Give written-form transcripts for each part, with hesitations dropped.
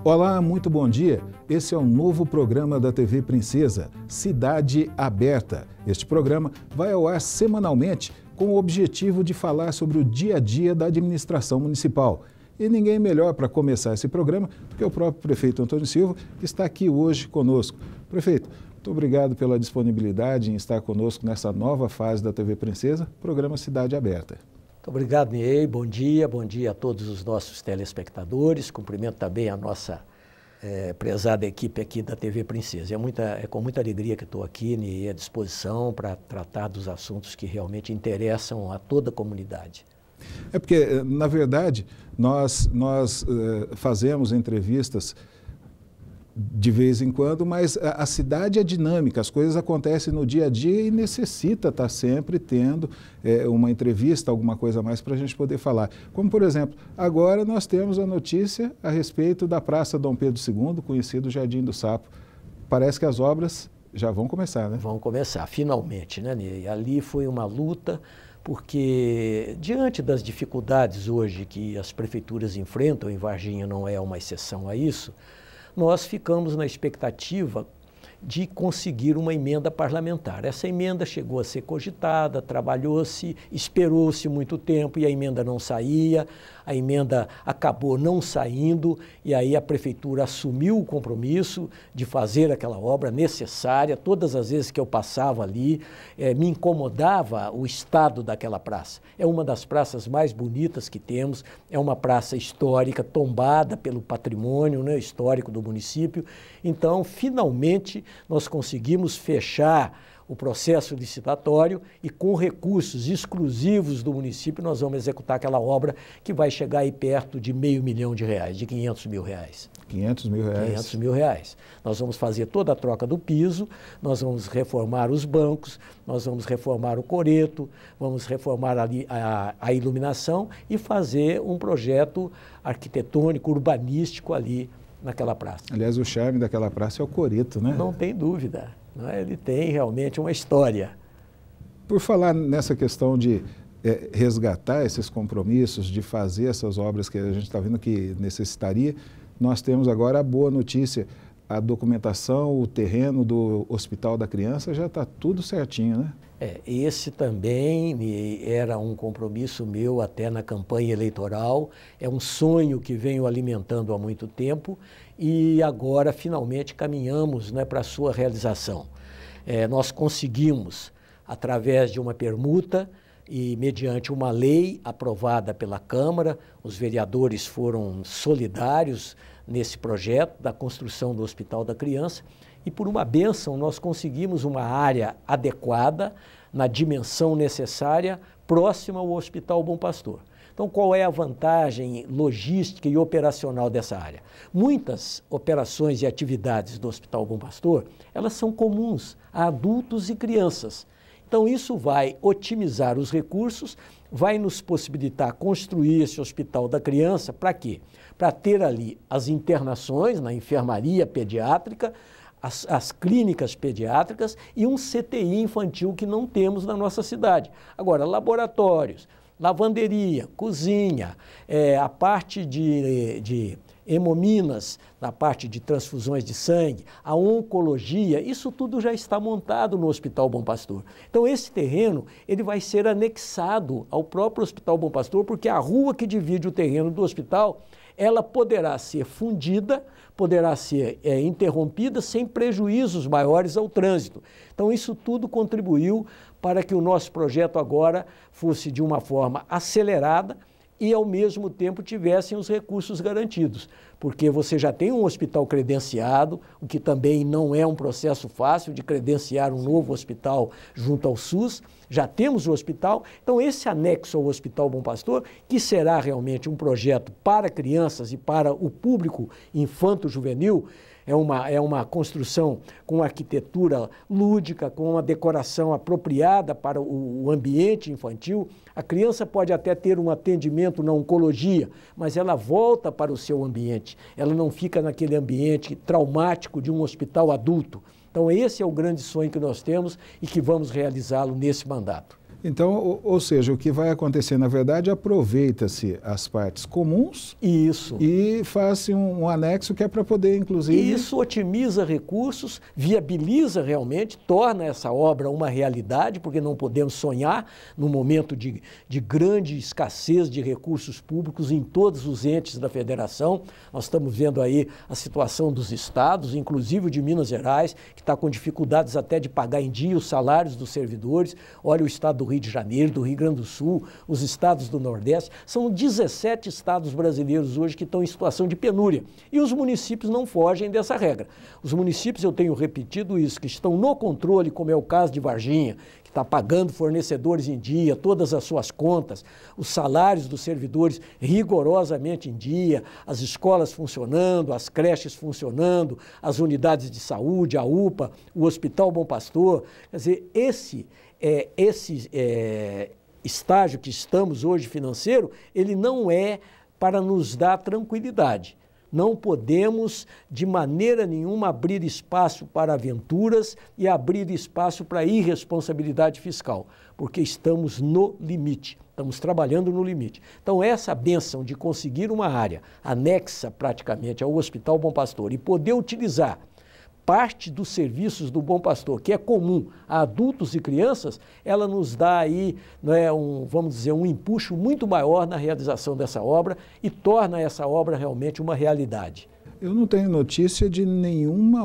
Olá, muito bom dia. Esse é um novo programa da TV Princesa, Cidade Aberta. Este programa vai ao ar semanalmente com o objetivo de falar sobre o dia a dia da administração municipal. E ninguém melhor para começar esse programa do que o próprio prefeito Antônio Silva, que está aqui hoje conosco. Prefeito, muito obrigado pela disponibilidade em estar conosco nessa nova fase da TV Princesa, programa Cidade Aberta. Muito obrigado, Niei. Bom dia a todos os nossos telespectadores. Cumprimento também a nossa prezada equipe aqui da TV Princesa. É com muita alegria que estou aqui, Niei, à disposição para tratar dos assuntos que realmente interessam a toda a comunidade. É porque, na verdade, nós fazemos entrevistas de vez em quando, mas a cidade é dinâmica, as coisas acontecem no dia a dia e necessita estar sempre tendo uma entrevista, alguma coisa a mais para a gente poder falar. Como, por exemplo, agora nós temos a notícia a respeito da Praça Dom Pedro II, conhecido Jardim do Sapo. Parece que as obras já vão começar, né? Vão começar, finalmente, né, Ney? Ali foi uma luta, porque diante das dificuldades hoje que as prefeituras enfrentam, e Varginha não é uma exceção a isso, nós ficamos na expectativa de conseguir uma emenda parlamentar. Essa emenda chegou a ser cogitada, trabalhou-se, esperou-se muito tempo e a emenda não saía, a emenda acabou não saindo e aí a prefeitura assumiu o compromisso de fazer aquela obra necessária. Todas as vezes que eu passava ali, me incomodava o estado daquela praça. É uma das praças mais bonitas que temos, é uma praça histórica, tombada pelo patrimônio, né, histórico do município. Então, finalmente, nós conseguimos fechar o processo licitatório e com recursos exclusivos do município nós vamos executar aquela obra que vai chegar aí perto de R$500 mil, de R$500 mil. R$500 mil? R$500 mil. Nós vamos fazer toda a troca do piso, nós vamos reformar os bancos, nós vamos reformar o coreto, vamos reformar ali a iluminação e fazer um projeto arquitetônico, urbanístico ali naquela praça. Aliás, o charme daquela praça é o coreto, né? Não tem dúvida. Ele tem realmente uma história. Por falar nessa questão de resgatar esses compromissos, de fazer essas obras que a gente está vendo que necessitaria, nós temos agora a boa notícia, a documentação, o terreno do Hospital da Criança já está tudo certinho, né? Esse também era um compromisso meu até na campanha eleitoral, é um sonho que venho alimentando há muito tempo e agora finalmente caminhamos, né, para a sua realização. Nós conseguimos, através de uma permuta e mediante uma lei aprovada pela Câmara, os vereadores foram solidários nesse projeto da construção do Hospital da Criança, e por uma bênção nós conseguimos uma área adequada, na dimensão necessária, próxima ao Hospital Bom Pastor. Então, qual é a vantagem logística e operacional dessa área? Muitas operações e atividades do Hospital Bom Pastor, elas são comuns a adultos e crianças. Então, isso vai otimizar os recursos, vai nos possibilitar construir esse Hospital da Criança, para quê? Para ter ali as internações na enfermaria pediátrica, as clínicas pediátricas e um CTI infantil que não temos na nossa cidade. Agora, laboratórios, lavanderia, cozinha, a parte de hemominas, na parte de transfusões de sangue, a oncologia, isso tudo já está montado no Hospital Bom Pastor. Então, esse terreno ele vai ser anexado ao próprio Hospital Bom Pastor, porque a rua que divide o terreno do hospital, ela poderá ser fundida, poderá ser interrompida sem prejuízos maiores ao trânsito. Então, isso tudo contribuiu para que o nosso projeto agora fosse de uma forma acelerada e, ao mesmo tempo, tivessem os recursos garantidos, porque você já tem um hospital credenciado, o que também não é um processo fácil de credenciar um novo hospital junto ao SUS, já temos o hospital, então esse anexo ao Hospital Bom Pastor, que será realmente um projeto para crianças e para o público infanto-juvenil, é uma construção com arquitetura lúdica, com uma decoração apropriada para o ambiente infantil. A criança pode até ter um atendimento na oncologia, mas ela volta para o seu ambiente, ela não fica naquele ambiente traumático de um hospital adulto. Então esse é o grande sonho que nós temos e que vamos realizá-lo nesse mandato. Então, ou seja, o que vai acontecer, na verdade, aproveita-se as partes comuns. Isso. E faz-se um anexo que é para poder, inclusive... Isso otimiza recursos, viabiliza realmente, torna essa obra uma realidade, porque não podemos sonhar num momento de grande escassez de recursos públicos em todos os entes da federação. Nós estamos vendo aí a situação dos estados, inclusive o de Minas Gerais, que está com dificuldades até de pagar em dia os salários dos servidores. Olha o estado do Rio de Janeiro, do Rio Grande do Sul, os estados do Nordeste. São 17 estados brasileiros hoje que estão em situação de penúria. E os municípios não fogem dessa regra. Os municípios, eu tenho repetido isso, que estão no controle, como é o caso de Varginha, que está pagando fornecedores em dia, todas as suas contas, os salários dos servidores rigorosamente em dia, as escolas funcionando, as creches funcionando, as unidades de saúde, a UPA, o Hospital Bom Pastor. Quer dizer, esse estágio que estamos hoje financeiro, ele não é para nos dar tranquilidade. Não podemos, de maneira nenhuma, abrir espaço para aventuras e abrir espaço para irresponsabilidade fiscal, porque estamos no limite, estamos trabalhando no limite. Então, essa bênção de conseguir uma área anexa praticamente ao Hospital Bom Pastor e poder utilizar parte dos serviços do Bom Pastor, que é comum a adultos e crianças, ela nos dá aí, vamos dizer, um empuxo muito maior na realização dessa obra e torna essa obra realmente uma realidade. Eu não tenho notícia de nenhum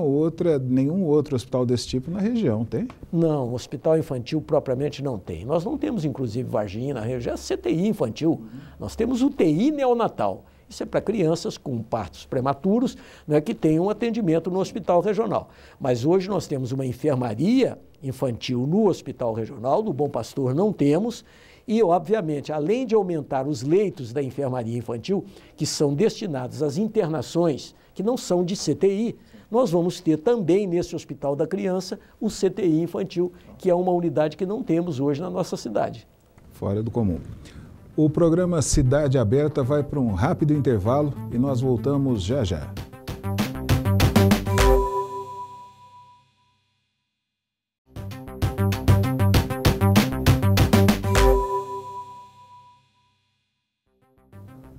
outro hospital desse tipo na região, tem? Não, hospital infantil propriamente não tem. Nós não temos, inclusive, Varginha na região, é CTI infantil. Nós temos UTI neonatal. Isso é para crianças com partos prematuros, que tenham atendimento no hospital regional. Mas hoje nós temos uma enfermaria infantil no hospital regional, do Bom Pastor não temos, e obviamente, além de aumentar os leitos da enfermaria infantil, que são destinados às internações, que não são de CTI, nós vamos ter também nesse hospital da criança o CTI infantil, que é uma unidade que não temos hoje na nossa cidade. Fora do comum. O programa Cidade Aberta vai para um rápido intervalo e nós voltamos já já.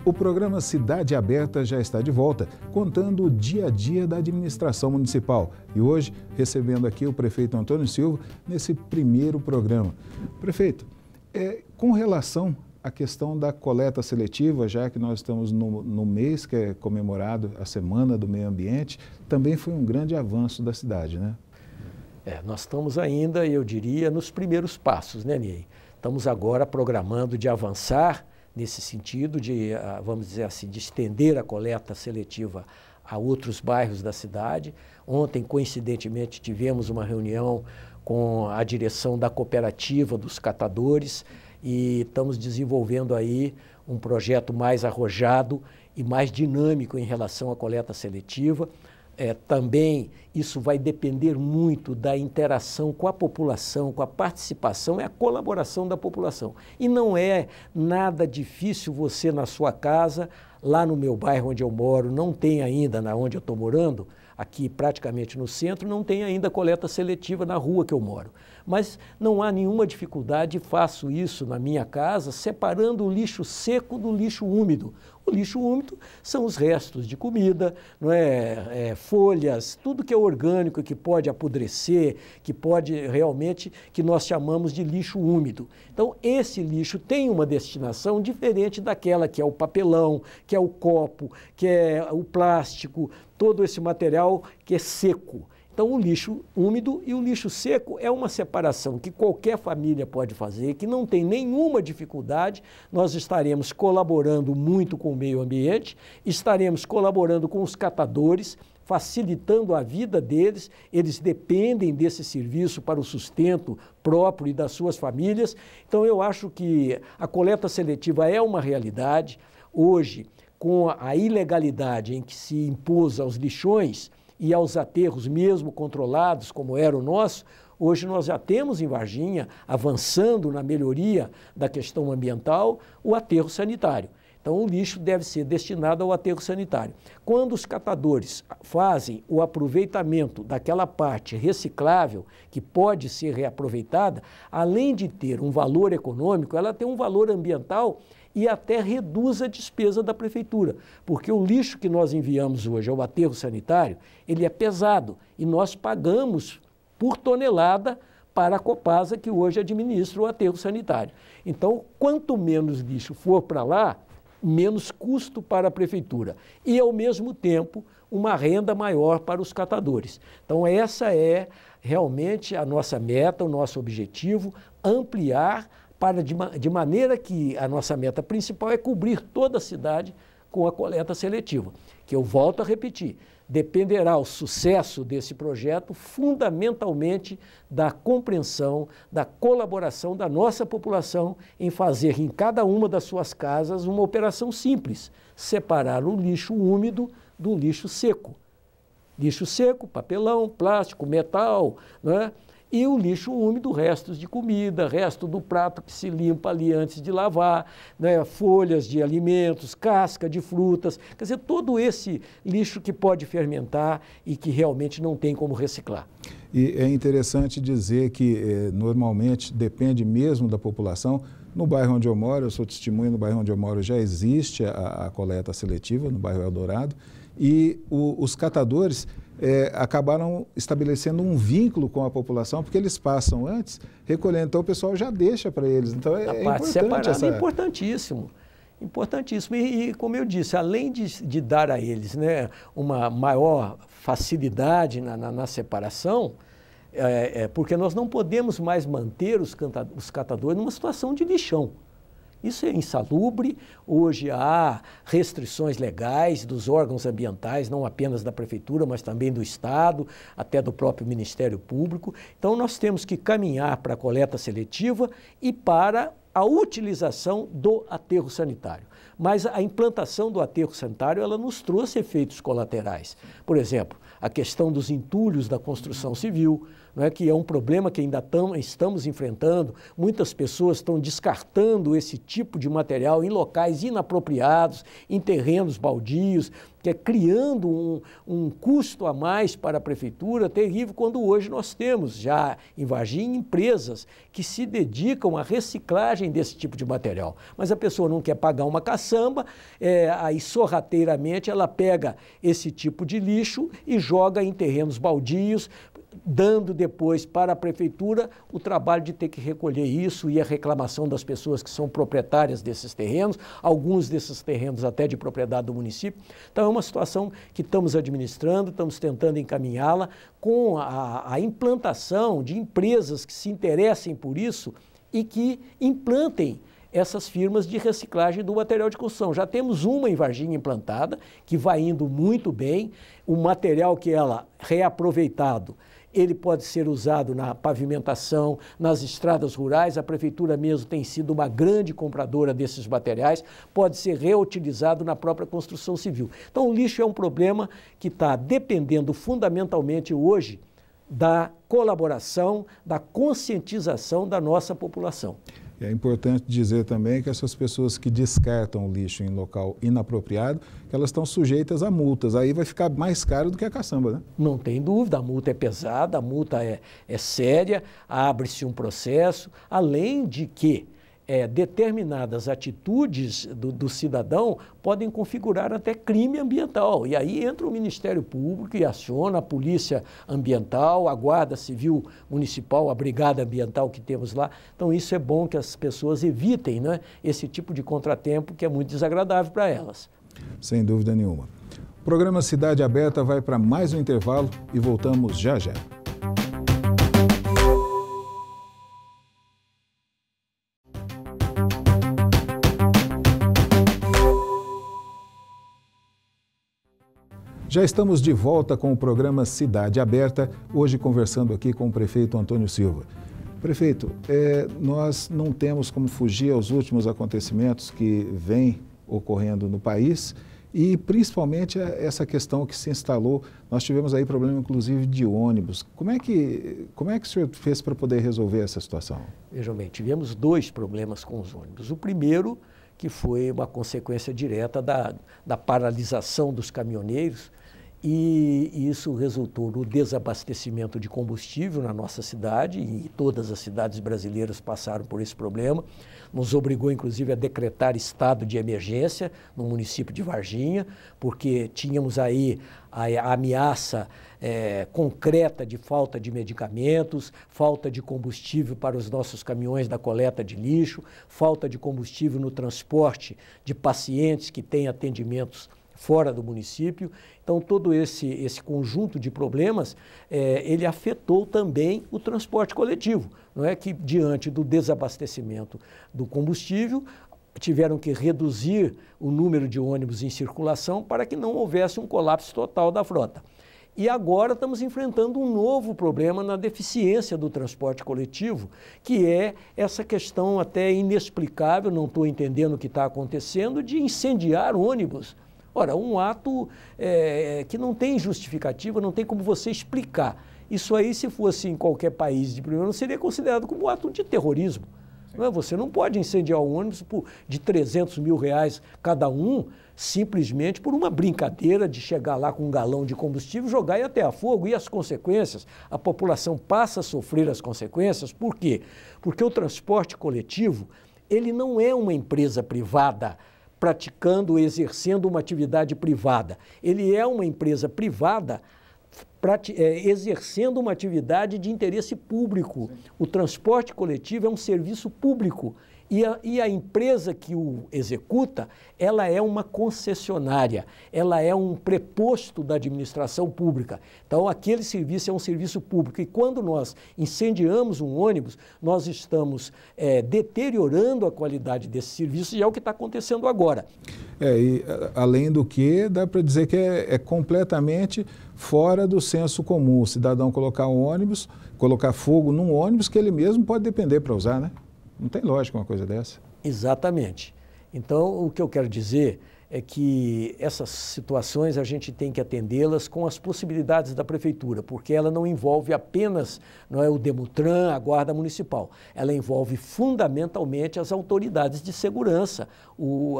O programa Cidade Aberta já está de volta, contando o dia a dia da administração municipal. E hoje, recebendo aqui o prefeito Antônio Silva, nesse primeiro programa. Prefeito, com relação à questão da coleta seletiva, já que nós estamos no mês que é comemorado a Semana do Meio Ambiente, também foi um grande avanço da cidade, né? Nós estamos ainda, eu diria, nos primeiros passos, né, Ney? Estamos agora programando de avançar nesse sentido de, vamos dizer assim, de estender a coleta seletiva a outros bairros da cidade. Ontem, coincidentemente, tivemos uma reunião com a direção da cooperativa dos catadores e estamos desenvolvendo aí um projeto mais arrojado e mais dinâmico em relação à coleta seletiva. Também isso vai depender muito da interação com a população, com a participação e a colaboração da população. E não é nada difícil você na sua casa, lá no meu bairro onde eu moro, não tem ainda, na onde eu estou morando, aqui praticamente no centro, não tem ainda coleta seletiva na rua que eu moro. Mas não há nenhuma dificuldade, faço isso na minha casa, separando o lixo seco do lixo úmido. O lixo úmido são os restos de comida, folhas, tudo que é orgânico, que pode apodrecer, que pode realmente, que nós chamamos de lixo úmido. Então, esse lixo tem uma destinação diferente daquela que é o papelão, que é o copo, que é o plástico, todo esse material que é seco. Então, o lixo úmido e o lixo seco é uma separação que qualquer família pode fazer, que não tem nenhuma dificuldade. Nós estaremos colaborando muito com o meio ambiente, estaremos colaborando com os catadores, facilitando a vida deles. Eles dependem desse serviço para o sustento próprio e das suas famílias. Então, eu acho que a coleta seletiva é uma realidade. Hoje, com a ilegalidade em que se impôs aos lixões, e aos aterros mesmo controlados, como era o nosso, hoje nós já temos em Varginha, avançando na melhoria da questão ambiental, o aterro sanitário. Então, o lixo deve ser destinado ao aterro sanitário. Quando os catadores fazem o aproveitamento daquela parte reciclável, que pode ser reaproveitada, além de ter um valor econômico, ela tem um valor ambiental e até reduz a despesa da prefeitura, porque o lixo que nós enviamos hoje ao aterro sanitário, ele é pesado e nós pagamos por tonelada para a Copasa, que hoje administra o aterro sanitário. Então, quanto menos lixo for para lá, menos custo para a prefeitura e, ao mesmo tempo, uma renda maior para os catadores. Então, essa é realmente a nossa meta, o nosso objetivo, ampliar de maneira que a nossa meta principal é cobrir toda a cidade com a coleta seletiva, que eu volto a repetir, dependerá o sucesso desse projeto fundamentalmente da compreensão, da colaboração da nossa população em fazer em cada uma das suas casas uma operação simples, separar o lixo úmido do lixo seco. Lixo seco, papelão, plástico, metal, né? E o lixo úmido, restos de comida, resto do prato que se limpa ali antes de lavar, né, folhas de alimentos, casca de frutas, quer dizer, todo esse lixo que pode fermentar e que realmente não tem como reciclar. E é interessante dizer que normalmente depende mesmo da população. No bairro onde eu moro, eu sou testemunha, no bairro onde eu moro já existe a coleta seletiva, no bairro Eldorado, e os catadores acabaram estabelecendo um vínculo com a população, porque eles passam antes recolhendo, então o pessoal já deixa para eles. Então é importante separada, é importantíssimo. Importantíssimo. E como eu disse, além de dar a eles, né, uma maior facilidade na separação, porque nós não podemos mais manter os catadores numa situação de lixão. Isso é insalubre. Hoje há restrições legais dos órgãos ambientais, não apenas da Prefeitura, mas também do Estado, até do próprio Ministério Público. Então, nós temos que caminhar para a coleta seletiva e para a utilização do aterro sanitário. Mas a implantação do aterro sanitário, ela nos trouxe efeitos colaterais. Por exemplo, a questão dos entulhos da construção civil, não é, que é um problema que ainda estamos enfrentando. Muitas pessoas estão descartando esse tipo de material em locais inapropriados, em terrenos baldios, que é criando um custo a mais para a prefeitura terrível, quando hoje nós temos já em Varginha empresas que se dedicam à reciclagem desse tipo de material. Mas a pessoa não quer pagar uma caçamba, aí sorrateiramente ela pega esse tipo de lixo e joga em terrenos baldios, dando depois para a prefeitura o trabalho de ter que recolher isso e a reclamação das pessoas que são proprietárias desses terrenos, alguns desses terrenos até de propriedade do município. Então é uma situação que estamos administrando, estamos tentando encaminhá-la com a implantação de empresas que se interessem por isso e que implantem essas firmas de reciclagem do material de construção. Já temos uma em Varginha implantada, que vai indo muito bem, o material que ela reaproveitado, ele pode ser usado na pavimentação, nas estradas rurais, a prefeitura mesmo tem sido uma grande compradora desses materiais, pode ser reutilizado na própria construção civil. Então o lixo é um problema que está dependendo fundamentalmente hoje da colaboração, da conscientização da nossa população. É importante dizer também que essas pessoas que descartam o lixo em local inapropriado, que elas estão sujeitas a multas. Aí vai ficar mais caro do que a caçamba, né? Não tem dúvida, a multa é pesada, a multa é séria, abre-se um processo, além de que determinadas atitudes do cidadão podem configurar até crime ambiental. E aí entra o Ministério Público e aciona a Polícia Ambiental, a Guarda Civil Municipal, a Brigada Ambiental que temos lá. Então isso é bom que as pessoas evitem, né, esse tipo de contratempo que é muito desagradável para elas. Sem dúvida nenhuma. O programa Cidade Aberta vai para mais um intervalo e voltamos já já. Já estamos de volta com o programa Cidade Aberta, hoje conversando aqui com o prefeito Antônio Silva. Prefeito, nós não temos como fugir aos últimos acontecimentos que vêm ocorrendo no país e principalmente essa questão que se instalou. Nós tivemos aí problema inclusive de ônibus. Como é que o senhor fez para poder resolver essa situação? Vejam bem, tivemos dois problemas com os ônibus. O primeiro, que foi uma consequência direta da paralisação dos caminhoneiros, e isso resultou no desabastecimento de combustível na nossa cidade, e todas as cidades brasileiras passaram por esse problema. Nos obrigou, inclusive, a decretar estado de emergência no município de Varginha, porque tínhamos aí a ameaça concreta de falta de medicamentos, falta de combustível para os nossos caminhões da coleta de lixo, falta de combustível no transporte de pacientes que têm atendimentos fora do município. Então, todo esse conjunto de problemas, ele afetou também o transporte coletivo. Não é que, diante do desabastecimento do combustível, tiveram que reduzir o número de ônibus em circulação para que não houvesse um colapso total da frota. E agora estamos enfrentando um novo problema na deficiência do transporte coletivo, que é essa questão até inexplicável, não estou entendendo o que está acontecendo, de incendiar ônibus. Ora, um ato que não tem justificativa, não tem como você explicar. Isso aí, se fosse em qualquer país de primeiro, não seria considerado como um ato de terrorismo. Não é? Você não pode incendiar um ônibus de R$300 mil cada um, simplesmente por uma brincadeira de chegar lá com um galão de combustível, jogar e até a fogo. E as consequências? A população passa a sofrer as consequências. Por quê? Porque o transporte coletivo, ele não é uma empresa privada praticando, exercendo uma atividade privada. Ele é uma empresa privada exercendo uma atividade de interesse público. O transporte coletivo é um serviço público e a empresa que o executa, ela é uma concessionária, ela é um preposto da administração pública. Então, aquele serviço é um serviço público e quando nós incendiamos um ônibus, nós estamos deteriorando a qualidade desse serviço e é o que está acontecendo agora. E além do que, dá para dizer que é completamente fora do senso comum o cidadão colocar um ônibus, colocar fogo num ônibus que ele mesmo pode depender para usar, né? Não tem lógica uma coisa dessa. Exatamente. Então, o que eu quero dizer é que essas situações a gente tem que atendê-las com as possibilidades da prefeitura, porque ela não envolve apenas o Demutran, a Guarda Municipal. Ela envolve fundamentalmente as autoridades de segurança,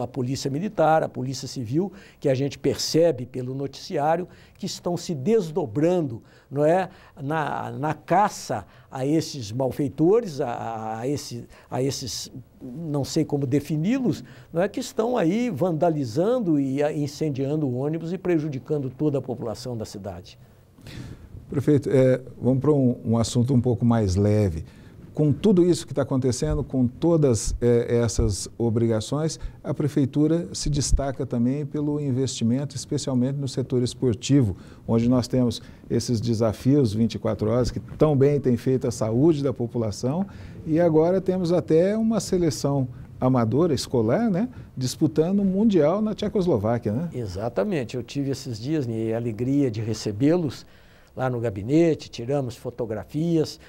a Polícia Militar, a Polícia Civil, que a gente percebe pelo noticiário que estão se desdobrando na caça a esses malfeitores, a esses, não sei como defini-los, que estão aí vandalizando e incendiando o ônibus e prejudicando toda a população da cidade. Prefeito, vamos para um assunto um pouco mais leve. Com tudo isso que está acontecendo, com todas essas obrigações, a Prefeitura se destaca também pelo investimento, especialmente no setor esportivo, onde nós temos esses desafios 24 horas, que tão bem tem feito a saúde da população, e agora temos até uma seleção amadora, escolar, disputando o Mundial na Tchecoslováquia, né? Exatamente. Eu tive esses dias a alegria de recebê-los lá no gabinete, tiramos fotografias,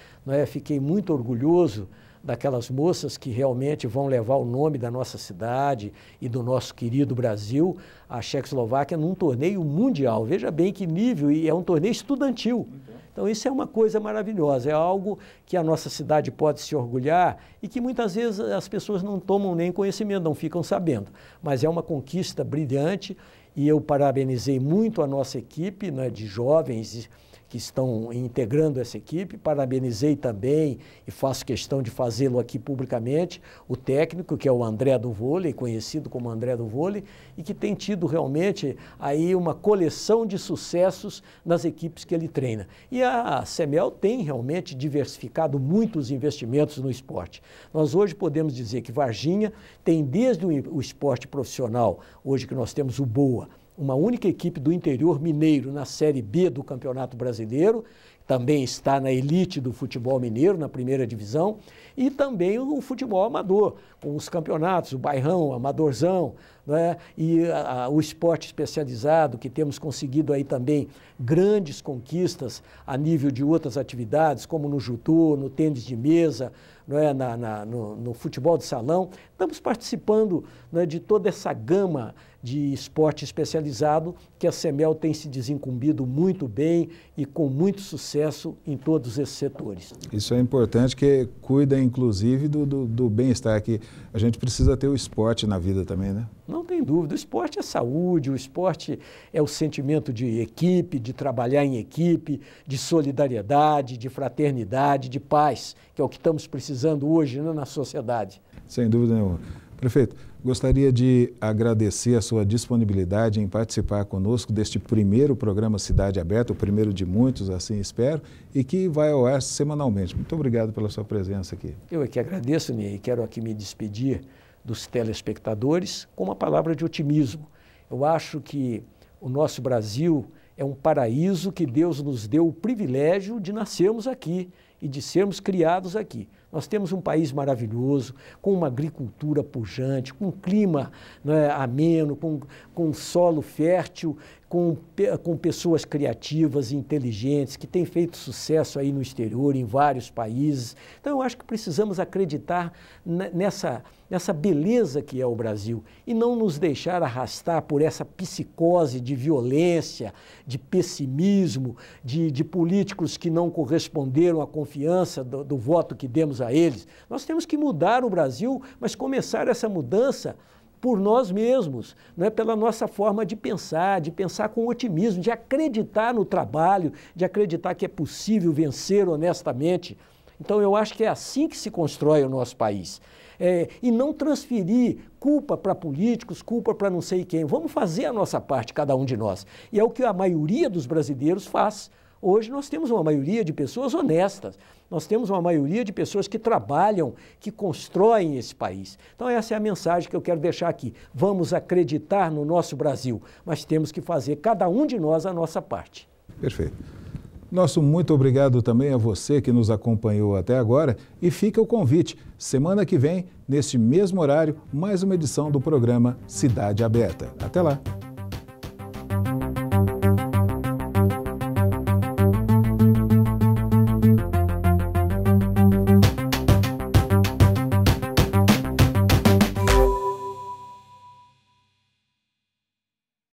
fiquei muito orgulhoso daquelas moças que realmente vão levar o nome da nossa cidade e do nosso querido Brasil à Tchecoslováquia num torneio mundial. Veja bem que nível, e é um torneio estudantil. Então isso é uma coisa maravilhosa, é algo que a nossa cidade pode se orgulhar e que muitas vezes as pessoas não tomam nem conhecimento, não ficam sabendo. Mas é uma conquista brilhante e eu parabenizei muito a nossa equipe de jovens que estão integrando essa equipe. Parabenizei também, e faço questão de fazê-lo aqui publicamente, o técnico, que é o André do Vôlei, conhecido como André do Vôlei, e que tem tido realmente aí uma coleção de sucessos nas equipes que ele treina. E a CEMEL tem realmente diversificado muito os investimentos no esporte. Nós hoje podemos dizer que Varginha tem desde o esporte profissional, hoje que nós temos o BOA, uma única equipe do interior mineiro na Série B do Campeonato Brasileiro, também está na elite do futebol mineiro, na primeira divisão, e também o futebol amador, com os campeonatos, o bairrão, o amadorzão, e o esporte especializado, que temos conseguido aí também grandes conquistas a nível de outras atividades, como no judô, no tênis de mesa, no futebol de salão. Estamos participando de toda essa gama de esporte especializado que a CEMEL tem se desincumbido muito bem e com muito sucesso sucesso em todos esses setores. Isso é importante, que cuida inclusive do bem-estar, que a gente precisa ter o esporte na vida também, né? Não tem dúvida, o esporte é saúde, o esporte é o sentimento de equipe, de trabalhar em equipe, de solidariedade, de fraternidade, de paz, que é o que estamos precisando hoje, né, na sociedade. Sem dúvida nenhuma. Prefeito, gostaria de agradecer a sua disponibilidade em participar conosco deste primeiro programa Cidade Aberta, o primeiro de muitos, assim espero, e que vai ao ar semanalmente. Muito obrigado pela sua presença aqui. Eu é que agradeço, Ney, e quero aqui me despedir dos telespectadores com uma palavra de otimismo. Eu acho que o nosso Brasil é um paraíso que Deus nos deu o privilégio de nascermos aqui e de sermos criados aqui. Nós temos um país maravilhoso, com uma agricultura pujante, com um clima, né, ameno, com solo fértil, com pessoas criativas e inteligentes, que têm feito sucesso aí no exterior, em vários países. Então, eu acho que precisamos acreditar nessa beleza que é o Brasil e não nos deixar arrastar por essa psicose de violência, de pessimismo, de políticos que não corresponderam à confiança do voto que demos a eles. Nós temos que mudar o Brasil, mas começar essa mudança por nós mesmos, não é, pela nossa forma de pensar com otimismo, de acreditar no trabalho, de acreditar que é possível vencer honestamente. Então, eu acho que é assim que se constrói o nosso país. E não transferir culpa para políticos, culpa para não sei quem. Vamos fazer a nossa parte, cada um de nós. E é o que a maioria dos brasileiros faz. Hoje nós temos uma maioria de pessoas honestas, nós temos uma maioria de pessoas que trabalham, que constroem esse país. Então essa é a mensagem que eu quero deixar aqui. Vamos acreditar no nosso Brasil, mas temos que fazer, cada um de nós, a nossa parte. Perfeito. Nosso muito obrigado também a você que nos acompanhou até agora e fica o convite. Semana que vem, neste mesmo horário, mais uma edição do programa Cidade Aberta. Até lá!